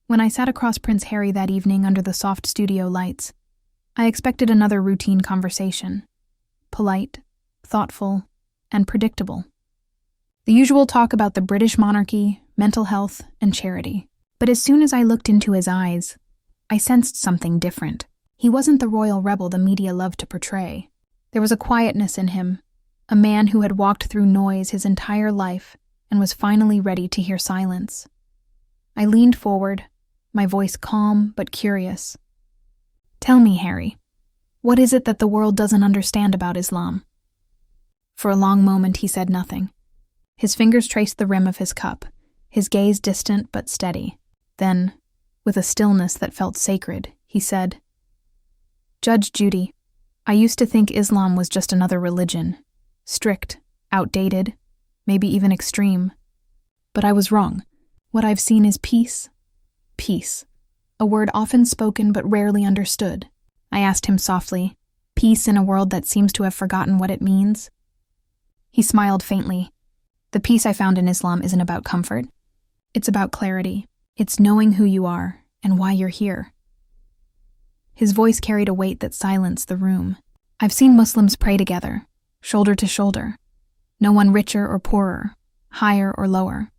When I sat across Prince Harry that evening under the soft studio lights, I expected another routine conversation. Polite, thoughtful, and predictable. The usual talk about the British monarchy, mental health, and charity. But as soon as I looked into his eyes, I sensed something different. He wasn't the royal rebel the media loved to portray. There was a quietness in him, a man who had walked through noise his entire life and was finally ready to hear silence. I leaned forward, my voice calm but curious. "Tell me, Harry, what is it that the world doesn't understand about Islam?" For a long moment he said nothing. His fingers traced the rim of his cup, his gaze distant but steady. Then, with a stillness that felt sacred, he said, "Judge Judy, I used to think Islam was just another religion, strict, outdated, maybe even extreme. But I was wrong. What I've seen is peace. Peace. A word often spoken but rarely understood." I asked him softly, "Peace in a world that seems to have forgotten what it means?" He smiled faintly. "The peace I found in Islam isn't about comfort. It's about clarity. It's knowing who you are and why you're here." His voice carried a weight that silenced the room. "I've seen Muslims pray together, shoulder to shoulder. No one richer or poorer, higher or lower.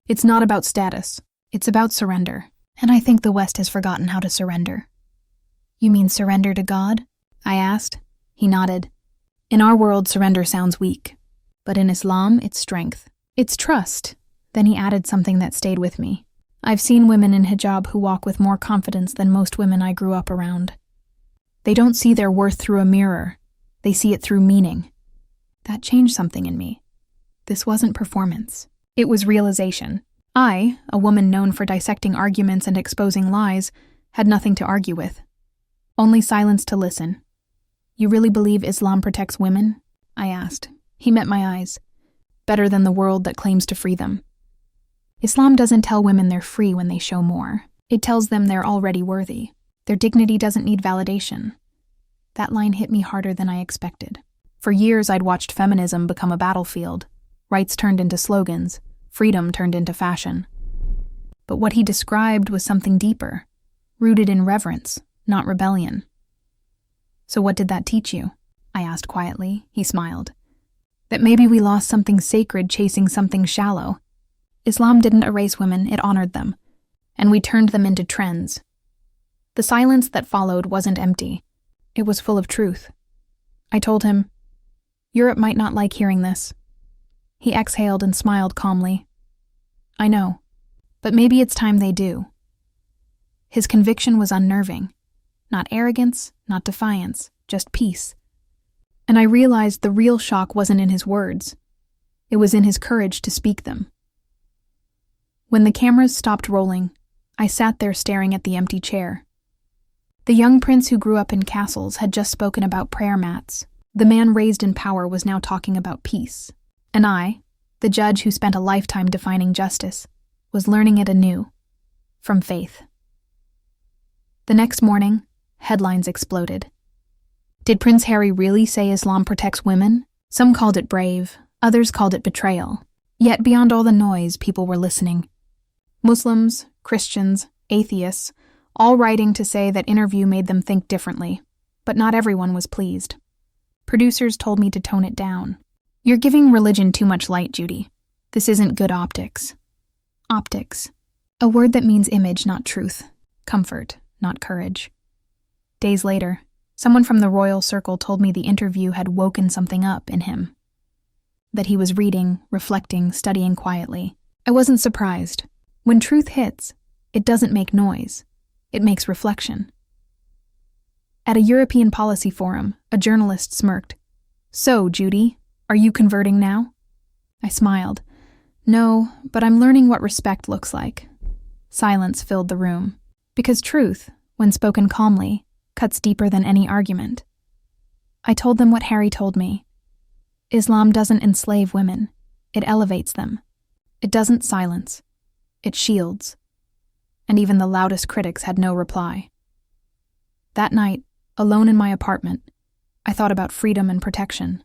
It's not about status. It's about surrender. And I think the West has forgotten how to surrender." "You mean surrender to God?" I asked. He nodded. "In our world, surrender sounds weak. But in Islam, it's strength. It's trust." Then he added something that stayed with me. "I've seen women in hijab who walk with more confidence than most women I grew up around. They don't see their worth through a mirror. They see it through meaning." That changed something in me. This wasn't performance. It was realization. I, a woman known for dissecting arguments and exposing lies, had nothing to argue with. Only silence to listen. "You really believe Islam protects women?" I asked. He met my eyes. "Better than the world that claims to free them. Islam doesn't tell women they're free when they show more. It tells them they're already worthy. Their dignity doesn't need validation." That line hit me harder than I expected. For years I'd watched feminism become a battlefield. Rights turned into slogans. Freedom turned into fashion. But what he described was something deeper, rooted in reverence, not rebellion. "So what did that teach you?" I asked quietly. He smiled. "That maybe we lost something sacred chasing something shallow. Islam didn't erase women, it honored them. And we turned them into trends." The silence that followed wasn't empty. It was full of truth. I told him, "Europe might not like hearing this." He exhaled and smiled calmly. "I know, but maybe it's time they do." His conviction was unnerving. Not arrogance, not defiance, just peace. And I realized the real shock wasn't in his words. It was in his courage to speak them. When the cameras stopped rolling, I sat there staring at the empty chair. The young prince who grew up in castles had just spoken about prayer mats. The man raised in power was now talking about peace. And I, the judge who spent a lifetime defining justice, was learning it anew, from faith. The next morning, headlines exploded. Did Prince Harry really say Islam protects women? Some called it brave, others called it betrayal. Yet beyond all the noise, people were listening. Muslims, Christians, atheists, all writing to say that interview made them think differently. But not everyone was pleased. Producers told me to tone it down. "You're giving religion too much light, Judy. This isn't good optics." Optics. A word that means image, not truth. Comfort, not courage. Days later, someone from the royal circle told me the interview had woken something up in him. That he was reading, reflecting, studying quietly. I wasn't surprised. When truth hits, it doesn't make noise. It makes reflection. At a European policy forum, a journalist smirked. "So, Judy, are you converting now?" I smiled. "No, but I'm learning what respect looks like." Silence filled the room. Because truth, when spoken calmly, cuts deeper than any argument. I told them what Harry told me. Islam doesn't enslave women. It elevates them. It doesn't silence. It shields. And even the loudest critics had no reply. That night, alone in my apartment, I thought about freedom and protection.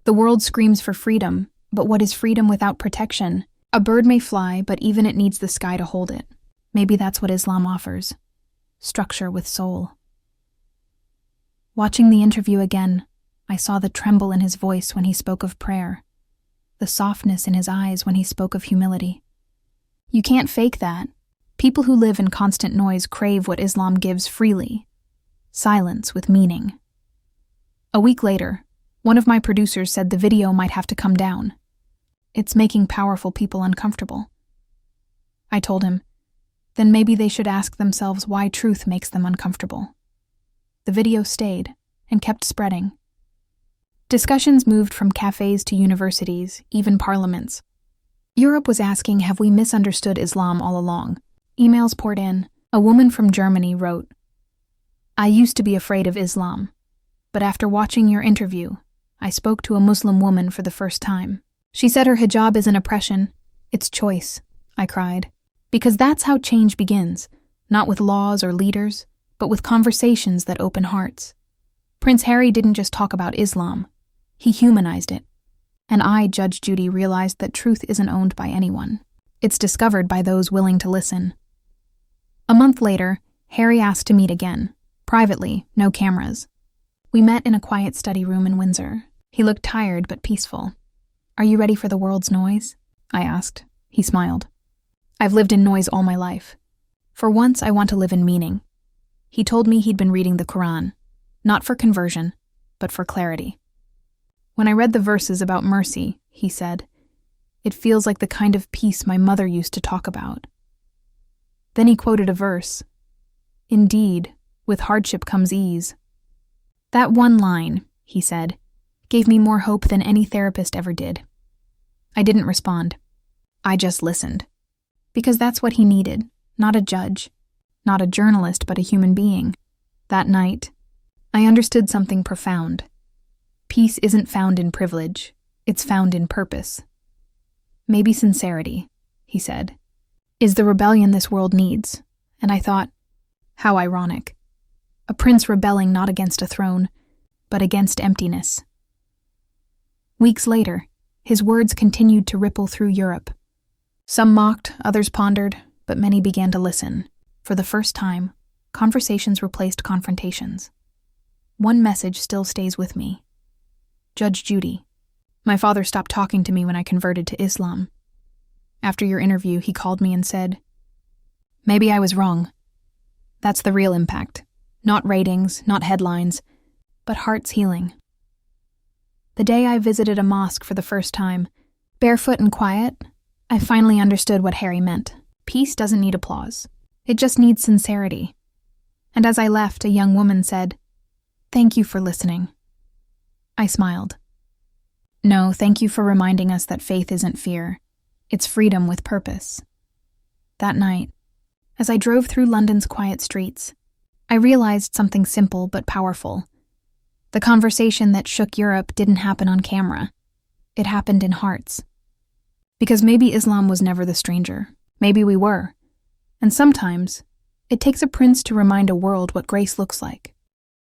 The world screams for freedom, but what is freedom without protection? A bird may fly, but even it needs the sky to hold it. Maybe that's what Islam offers. Structure with soul. Watching the interview again, I saw the tremble in his voice when he spoke of prayer, the softness in his eyes when he spoke of humility. You can't fake that. People who live in constant noise crave what Islam gives freely. Silence with meaning. A week later, one of my producers said the video might have to come down. It's making powerful people uncomfortable. I told him, then maybe they should ask themselves why truth makes them uncomfortable. The video stayed and kept spreading. Discussions moved from cafes to universities, even parliaments. Europe was asking, have we misunderstood Islam all along? Emails poured in. A woman from Germany wrote, I used to be afraid of Islam, but after watching your interview, I spoke to a Muslim woman for the first time. She said her hijab isn't oppression, it's choice, I cried. Because that's how change begins, not with laws or leaders, but with conversations that open hearts. Prince Harry didn't just talk about Islam, he humanized it. And I, Judge Judy, realized that truth isn't owned by anyone. It's discovered by those willing to listen. A month later, Harry asked to meet again, privately, no cameras. We met in a quiet study room in Windsor. He looked tired but peaceful. Are you ready for the world's noise? I asked. He smiled. I've lived in noise all my life. For once, I want to live in meaning. He told me he'd been reading the Quran, not for conversion, but for clarity. When I read the verses about mercy, he said, it feels like the kind of peace my mother used to talk about. Then he quoted a verse, indeed, with hardship comes ease. That one line, he said, gave me more hope than any therapist ever did. I didn't respond. I just listened. Because that's what he needed, not a judge, not a journalist, but a human being. That night, I understood something profound. Peace isn't found in privilege, it's found in purpose. Maybe sincerity, he said, is the rebellion this world needs. And I thought, how ironic. A prince rebelling not against a throne, but against emptiness. Weeks later, his words continued to ripple through Europe. Some mocked, others pondered, but many began to listen. For the first time, conversations replaced confrontations. One message still stays with me. Judge Judy. My father stopped talking to me when I converted to Islam. After your interview, he called me and said, maybe I was wrong. That's the real impact. Not ratings, not headlines, but hearts healing. The day I visited a mosque for the first time, barefoot and quiet, I finally understood what Harry meant. Peace doesn't need applause. It just needs sincerity. And as I left, a young woman said, thank you for listening. I smiled. No, thank you for reminding us that faith isn't fear. It's freedom with purpose. That night, as I drove through London's quiet streets, I realized something simple but powerful. The conversation that shook Europe didn't happen on camera. It happened in hearts. Because maybe Islam was never the stranger. Maybe we were. And sometimes, it takes a prince to remind a world what grace looks like.